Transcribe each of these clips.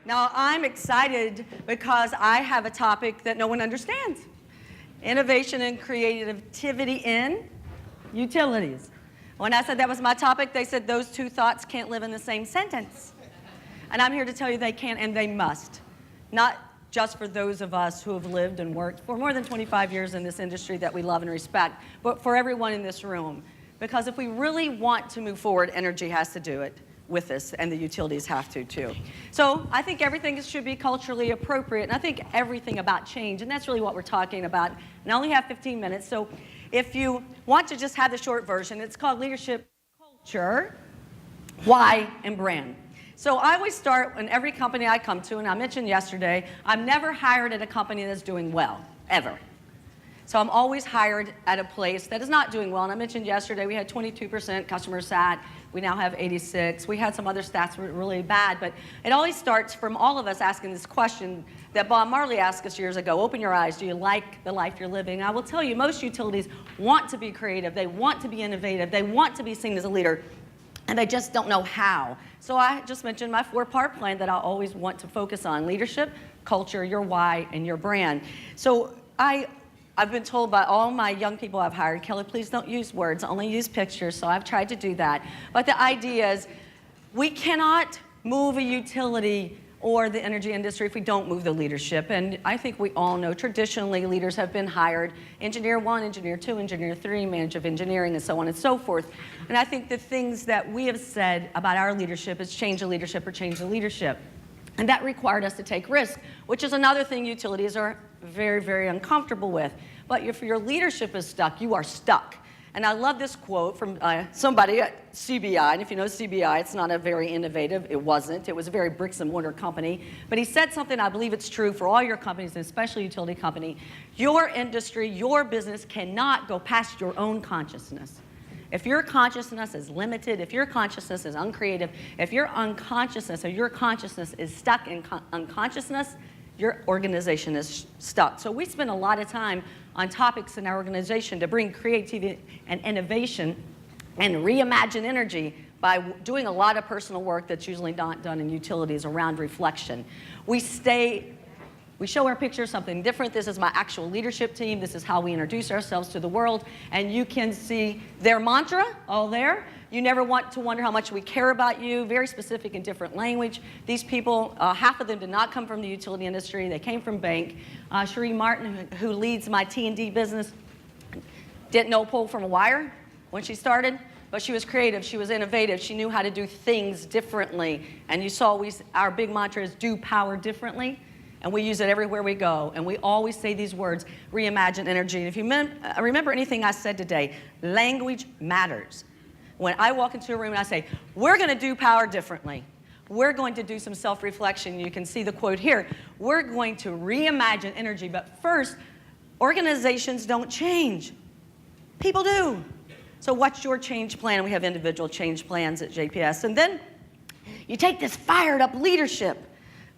Now, I'm excited because I have a topic that no one understands. Innovation and creativity in utilities. When I said that was my topic, they said those two thoughts can't live in the same sentence. And I'm here to tell you they can and they must. Not just for those of us who have lived and worked for more than 25 years in this industry that we love and respect, but for everyone in this room. Because if we really want to move forward, energy has to do it with us, and the utilities have to too. So I think everything should be culturally appropriate, and I think everything about change, and that's really what we're talking about. And I only have 15 minutes, so if you want to just have the short version, it's called Leadership, Culture, Why, and Brand. So I always start in every company I come to, and I mentioned yesterday, I'm never hired at a company that's doing well, ever. So I'm always hired at a place that is not doing well. And I mentioned yesterday we had 22% customer sat. We now have 86. We had some other stats that were really bad. But it always starts from all of us asking this question that Bob Marley asked us years ago. Open your eyes. Do you like the life you're living? I will tell you, most utilities want to be creative. They want to be innovative. They want to be seen as a leader. And they just don't know how. So I just mentioned my 4-part plan that I always want to focus on: leadership, culture, your why, and your brand. So I've been told by all my young people I've hired, Kelly, please don't use words, only use pictures, so I've tried to do that. But the idea is we cannot move a utility or the energy industry if we don't move the leadership. And I think we all know traditionally leaders have been hired, engineer 1, engineer 2, engineer 3, manager of engineering, and so on and so forth. And I think the things that we have said about our leadership is change the leadership or change the leadership. And that required us to take risk, which is another thing utilities are very, very uncomfortable with. But if your leadership is stuck, you are stuck. And I love this quote from somebody at CBI. And if you know CBI, it's not a very innovative. It wasn't. It was a very bricks and mortar company. But he said something, I believe it's true for all your companies, and especially utility company. Your industry, your business cannot go past your own consciousness. If your consciousness is limited, if your consciousness is uncreative, if your unconsciousness or your consciousness is stuck in unconsciousness, your organization is stuck. So we spend a lot of time on topics in our organization to bring creativity and innovation and reimagine energy by doing a lot of personal work that's usually not done in utilities around reflection. We show our picture something different. This is my actual leadership team. This is how we introduce ourselves to the world. And you can see their mantra all there. You never want to wonder how much we care about you. Very specific and different language. These people, half of them did not come from the utility industry. They came from bank. Zpryme Martin, who leads my T&D business, didn't know pull from a wire when she started. But she was creative, she was innovative, she knew how to do things differently. And you saw our big mantra is do power differently. And we use it everywhere we go. And we always say these words, reimagine energy. And if you remember anything I said today, language matters. When I walk into a room and I say, we're going to do power differently. We're going to do some self-reflection. You can see the quote here. We're going to reimagine energy. But first, organizations don't change. People do. So what's your change plan? We have individual change plans at JPS. And then you take this fired up leadership,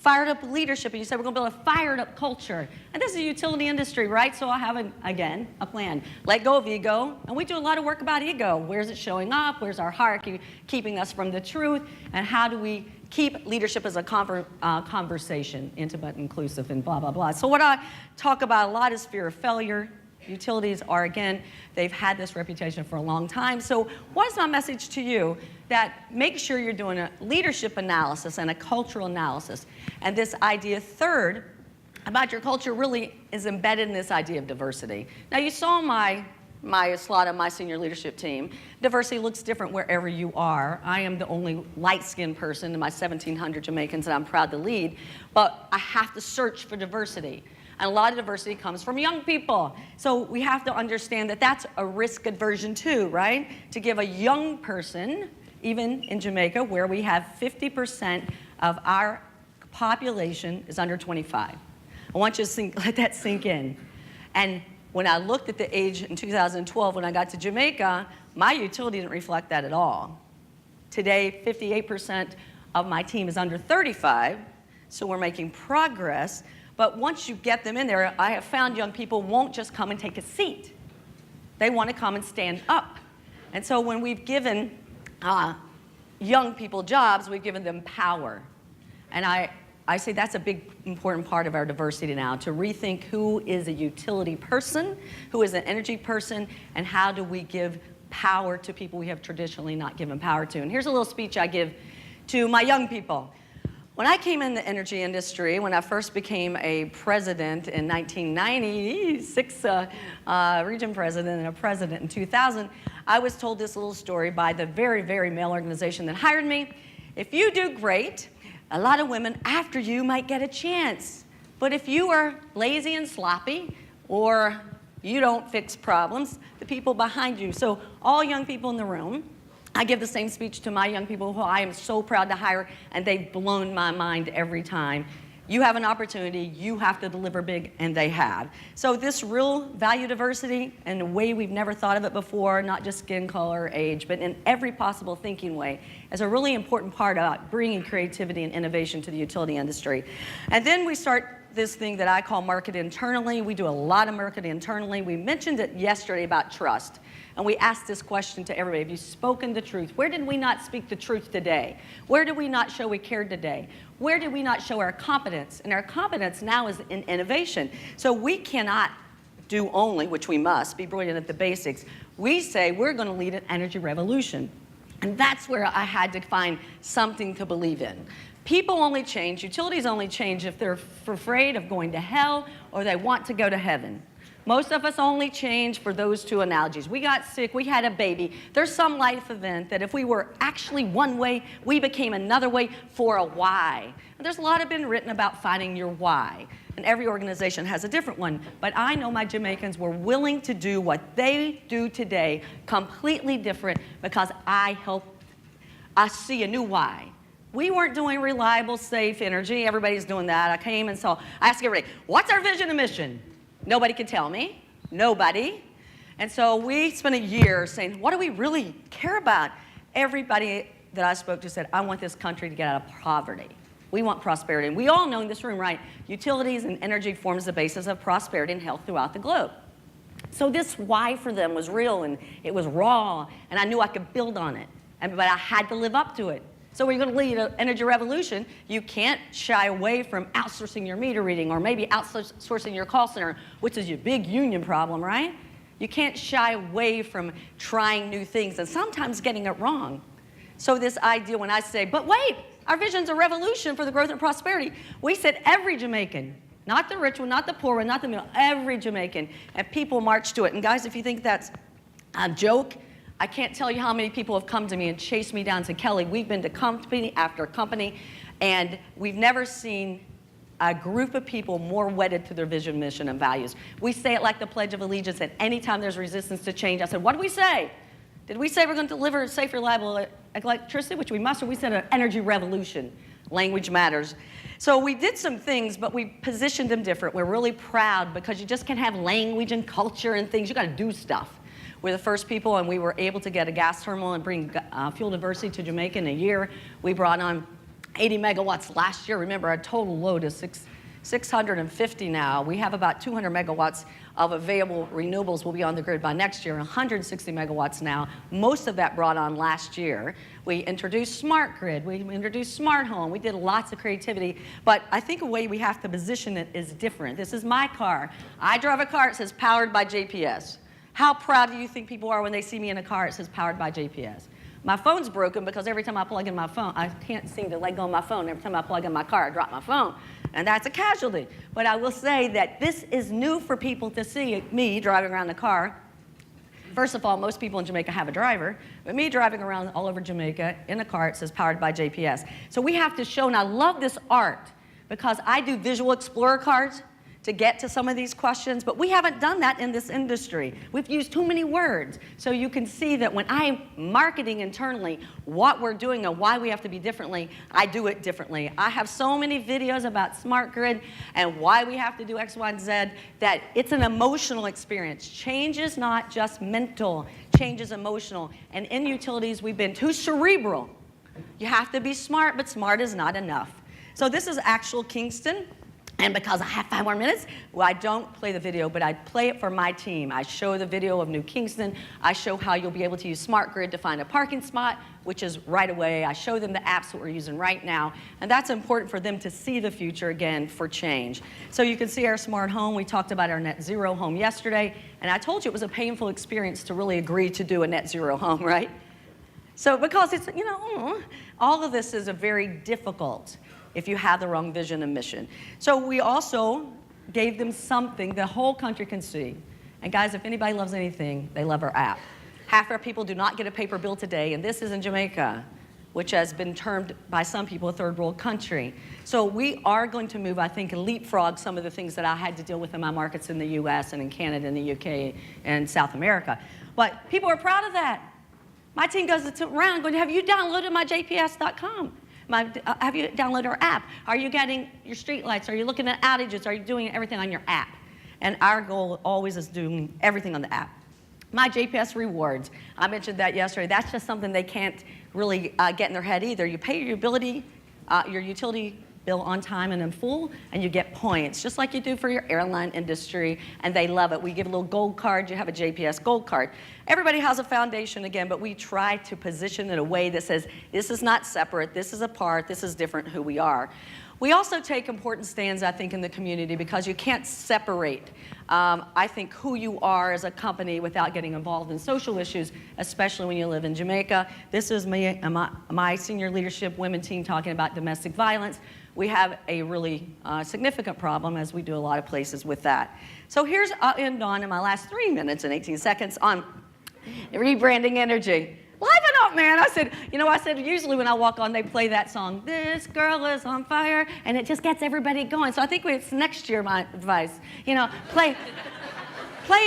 and you say we're going to build a fired up culture. And this is a utility industry, right? So I have, again, a plan. Let go of ego, and we do a lot of work about ego. Where's it showing up? Where's our hierarchy keeping us from the truth? And how do we keep leadership as a conversation, intimate, inclusive, and blah, blah, blah. So what I talk about a lot is fear of failure. Utilities are, again, they've had this reputation for a long time. So what is my message to you? That make sure you're doing a leadership analysis and a cultural analysis. And this idea, third, about your culture really is embedded in this idea of diversity. Now, you saw my slot on my senior leadership team. Diversity looks different wherever you are. I am the only light-skinned person in my 1,700 Jamaicans that I'm proud to lead, but I have to search for diversity. And a lot of diversity comes from young people. So we have to understand that that's a risk aversion too, right? To give a young person, even in Jamaica, where we have 50% of our population is under 25. I want you to let that sink in. And when I looked at the age in 2012, when I got to Jamaica, my utility didn't reflect that at all. Today, 58% of my team is under 35, so we're making progress. But once you get them in there, I have found young people won't just come and take a seat. They want to come and stand up. And so when we've given young people jobs, we've given them power. And I say that's a big, important part of our diversity now, to rethink who is a utility person, who is an energy person, and how do we give power to people we have traditionally not given power to. And here's a little speech I give to my young people. When I came in the energy industry, when I first became a president in 1996, region president and a president in 2000, I was told this little story by the very, very male organization that hired me. If you do great, a lot of women after you might get a chance. But if you are lazy and sloppy, or you don't fix problems, the people behind you. So all young people in the room, I give the same speech to my young people who I am so proud to hire, and they've blown my mind every time. You have an opportunity, you have to deliver big, and they have. So this real value diversity in a way we've never thought of it before, not just skin color, age, but in every possible thinking way, is a really important part of bringing creativity and innovation to the utility industry. And then we start this thing that I call market internally. We do a lot of market internally. We mentioned it yesterday about trust. And we asked this question to everybody. Have you spoken the truth? Where did we not speak the truth today? Where did we not show we cared today? Where did we not show our competence? And our competence now is in innovation. So we cannot do only, which we must, be brilliant at the basics. We say we're going to lead an energy revolution. And that's where I had to find something to believe in. People only change, utilities only change if they're afraid of going to hell or they want to go to heaven. Most of us only change for those two analogies. We got sick, we had a baby. There's some life event that if we were actually one way, we became another way for a why. And there's a lot been written about finding your why. And every organization has a different one. But I know my Jamaicans were willing to do what they do today completely different because I see a new why. We weren't doing reliable, safe energy. Everybody's doing that. I came and saw, I asked everybody, what's our vision and mission? Nobody could tell me. Nobody. And so we spent a year saying, what do we really care about? Everybody that I spoke to said, I want this country to get out of poverty. We want prosperity. And we all know in this room, right, utilities and energy forms the basis of prosperity and health throughout the globe. So this why for them was real, and it was raw, and I knew I could build on it. But I had to live up to it. So when you're going to lead an energy revolution, you can't shy away from outsourcing your meter reading or maybe outsourcing your call center, which is your big union problem, right? You can't shy away from trying new things and sometimes getting it wrong. So this idea when I say, but wait, our vision's a revolution for the growth and prosperity, we said every Jamaican, not the rich one, not the poor one, not the middle, every Jamaican, and people march to it. And guys, if you think that's a joke, I can't tell you how many people have come to me and chased me down and said, Kelly, we've been to company after company, and we've never seen a group of people more wedded to their vision, mission, and values. We say it like the Pledge of Allegiance, and anytime there's resistance to change, I said, what did we say? Did we say we're going to deliver safe, reliable electricity, which we must, or we said an energy revolution? Language matters. So we did some things, but we positioned them different. We're really proud because you just can't have language and culture and things. You got to do stuff. We're the first people, and we were able to get a gas terminal and bring fuel diversity to Jamaica in a year. We brought on 80 megawatts last year. Remember, our total load is 650 now. We have about 200 megawatts of available renewables will be on the grid by next year, 160 megawatts now. Most of that brought on last year. We introduced smart grid. We introduced smart home. We did lots of creativity. But I think a way we have to position it is different. This is my car. I drive a car. It says powered by JPS. How proud do you think people are when they see me in a car that says powered by JPS? My phone's broken because every time I plug in my phone, I can't seem to let go of my phone. Every time I plug in my car, I drop my phone. And that's a casualty. But I will say that this is new for people to see me driving around the car. First of all, most people in Jamaica have a driver, but me driving around all over Jamaica in a car, it says powered by JPS. So we have to show, and I love this art because I do visual explorer cards to get to some of these questions, but we haven't done that in this industry. We've used too many words. So you can see that when I'm marketing internally what we're doing and why we have to be differently, I do it differently. I have so many videos about smart grid and why we have to do X, Y, and Z that it's an emotional experience. Change is not just mental, change is emotional. And in utilities, we've been too cerebral. You have to be smart, but smart is not enough. So this is actual Kingston. And because I have 5 more minutes, well, I don't play the video, but I play it for my team. I show the video of New Kingston. I show how you'll be able to use Smart Grid to find a parking spot, which is right away. I show them the apps that we're using right now. And that's important for them to see the future again for change. So you can see our smart home. We talked about our net zero home yesterday. And I told you it was a painful experience to really agree to do a net zero home, right? So because it's, you know, all of this is a very difficult if you have the wrong vision and mission. So we also gave them something the whole country can see. And guys, if anybody loves anything, they love our app. Half our people do not get a paper bill today, and this is in Jamaica, which has been termed by some people a third world country. So we are going to move, I think, and leapfrog some of the things that I had to deal with in my markets in the US and in Canada and the UK and South America. But people are proud of that. My team goes around going, have you downloaded my JPS.com? Have you downloaded our app? Are you getting your street lights? Are you looking at outages? Are you doing everything on your app? And our goal always is doing everything on the app. My JPS rewards, I mentioned that yesterday. That's just something they can't really get in their head either. You pay your utility bill on time and in full, and you get points, just like you do for your airline industry, and they love it. We give a little gold card. You have a JPS gold card. Everybody has a foundation again, but we try to position it in a way that says, this is not separate, this is a part, this is different who we are. We also take important stands, I think, in the community because you can't separate, I think, who you are as a company without getting involved in social issues, especially when you live in Jamaica. This is my senior leadership women team talking about domestic violence. We have a really significant problem, as we do a lot of places with that. So I'll end on, in my last 3 minutes and 18 seconds, on rebranding energy. Liven up, man. I said, usually when I walk on, they play that song, This Girl Is on Fire, and it just gets everybody going. So I think it's next year, my advice. Play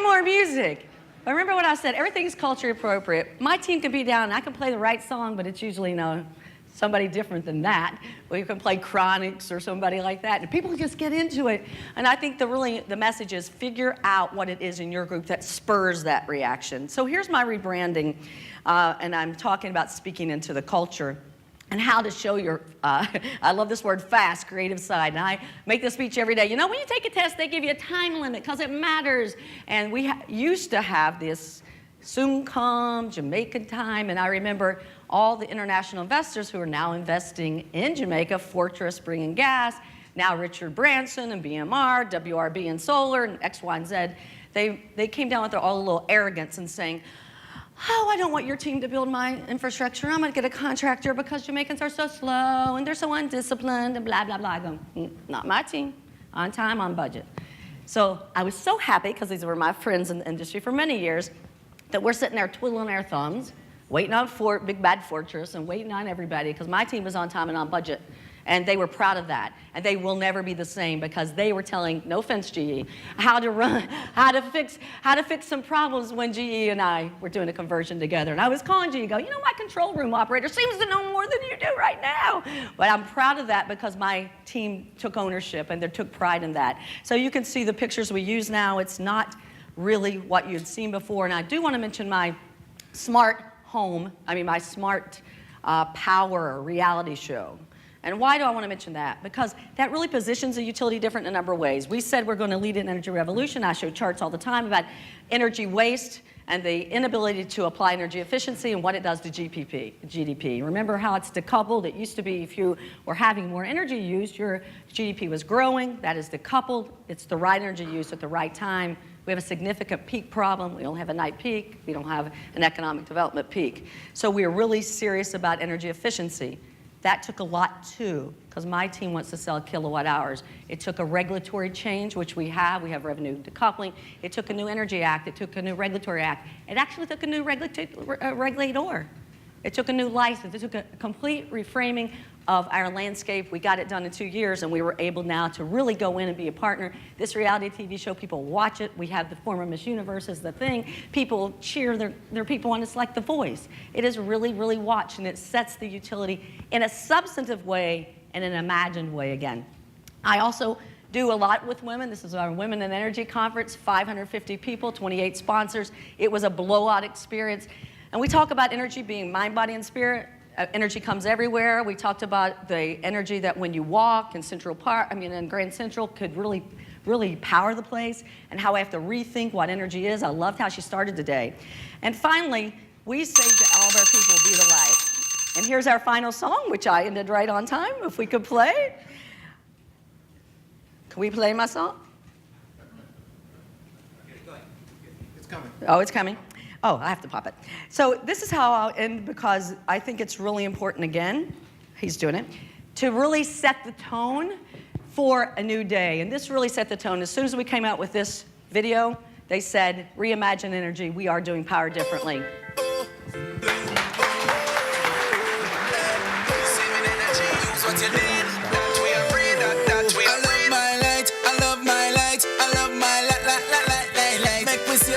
more music. But remember what I said, everything's culture appropriate. My team can be down, and I can play the right song, but it's usually somebody different than that. Well, you can play Chronics or somebody like that, and people just get into it. And I think the message is figure out what it is in your group that spurs that reaction. So here's my rebranding, and I'm talking about speaking into the culture and how to show your, I love this word, fast, creative side. And I make this speech every day. When you take a test, they give you a time limit because it matters. And we used to have this soon come Jamaican time, and I remember all the international investors who are now investing in Jamaica, Fortress bringing gas, now Richard Branson and BMR, WRB and solar, and X, Y, and Z. They came down with all a little arrogance and saying, oh, I don't want your team to build my infrastructure. I'm going to get a contractor because Jamaicans are so slow and they're so undisciplined and blah, blah, blah. I go, not my team, on time, on budget. So I was so happy, because these were my friends in the industry for many years, that we're sitting there twiddling our thumbs, waiting on Big Bad Fortress and waiting on everybody, because my team was on time and on budget. And they were proud of that. And they will never be the same, because they were telling, no offense, GE, how to fix some problems when GE and I were doing a conversion together. And I was calling GE, my control room operator seems to know more than you do right now. But I'm proud of that because my team took ownership and they took pride in that. So you can see the pictures we use now. It's not really what you'd seen before. And I do want to mention my smart power reality show. And why do I want to mention that? Because that really positions a utility different in a number of ways. We said we're going to lead an energy revolution. I show charts all the time about energy waste and the inability to apply energy efficiency and what it does to GDP. Remember how it's decoupled? It used to be if you were having more energy use, your GDP was growing. That is decoupled. It's the right energy use at the right time. We have a significant peak problem. We don't have a night peak. We don't have an economic development peak. So we are really serious about energy efficiency. That took a lot too, because my team wants to sell kilowatt hours. It took a regulatory change, which we have. We have revenue decoupling. It took a new Energy Act. It took a new regulatory act. It actually took a new regulator. It took a new license. It took a complete reframing of our landscape. We got it done in 2 years, and we were able now to really go in and be a partner. This reality TV show, people watch it. We have the former Miss Universe as the thing. People cheer their people on. It's like The Voice. It is really, really watched, and it sets the utility in a substantive way and an imagined way again. I also do a lot with women. This is our Women in Energy Conference, 550 people, 28 sponsors. It was a blowout experience. And we talk about energy being mind, body, and spirit. energy comes everywhere. We talked about the energy that when you walk in Central Park, in Grand Central could really power the place, and how I have to rethink what energy is. I loved how she started today. And finally, we say to all of our people, be the light. And here's our final song, which I ended right on time, if we could play. Can we play my song? Okay, go ahead. It's coming. Oh, it's coming. Oh, I have to pop it. So this is how I'll end, because I think it's really important, again, he's doing it, to really set the tone for a new day. And this really set the tone. As soon as we came out with this video, they said, reimagine energy, we are doing power differently.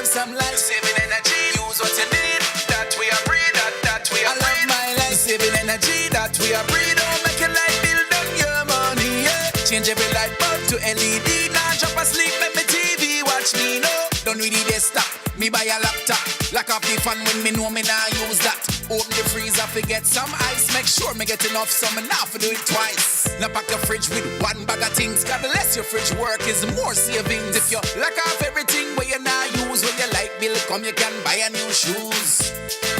Some light, saving energy, use what you need. That we are breed, that we are I love my life, saving energy, that we are breed. Don't make your light bill down your money, yeah. Change every light bulb to LED. Now drop asleep, make me TV, watch me, no. Don't need the desktop, me buy a laptop. Lock up the fan when me know me now use that. Open the freezer, forget some ice. Make sure me get enough summer now for do it twice. Now pack your fridge with one bag of things. God bless your fridge work is more savings. If you lock off everything where you now use, when your light bill come, you can buy a new shoes.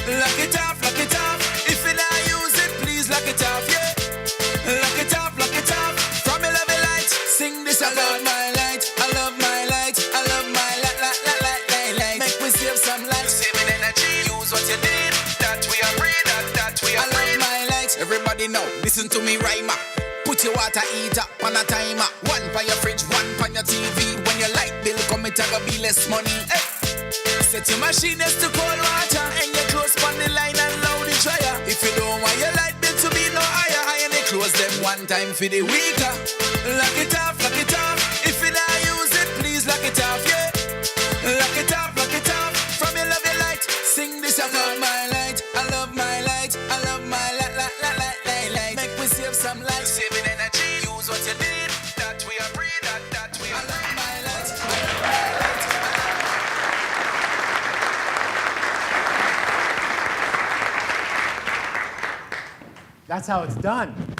Lock it off, lock it off. If you now use it, please lock it off, yeah. Lock it off, lock it off. From your love light, sing this I love my light, I love my light, I love my light, light. Make we save some light. Saving energy, use what you need. That we are breed, that we are breed. I love my light. Everybody know, listen to me rhyme. Put your water heater on a timer. One for your fridge, one for your TV. When your light bill come, it will be less money. Hey. Set your machine next to cold water, and you close on the line and loud the dryer. If you don't want your light bill to be no higher, and you close them one time for the weaker. Lock it off, lock it off. If you not use it, please lock it off, yeah. Lock it off, lock it off. From your love your light, sing this I love my light, I love my light, I love my light. Make we save some light. Saving energy, use what you need. That we are breed, that we are love my light. That's how it's done.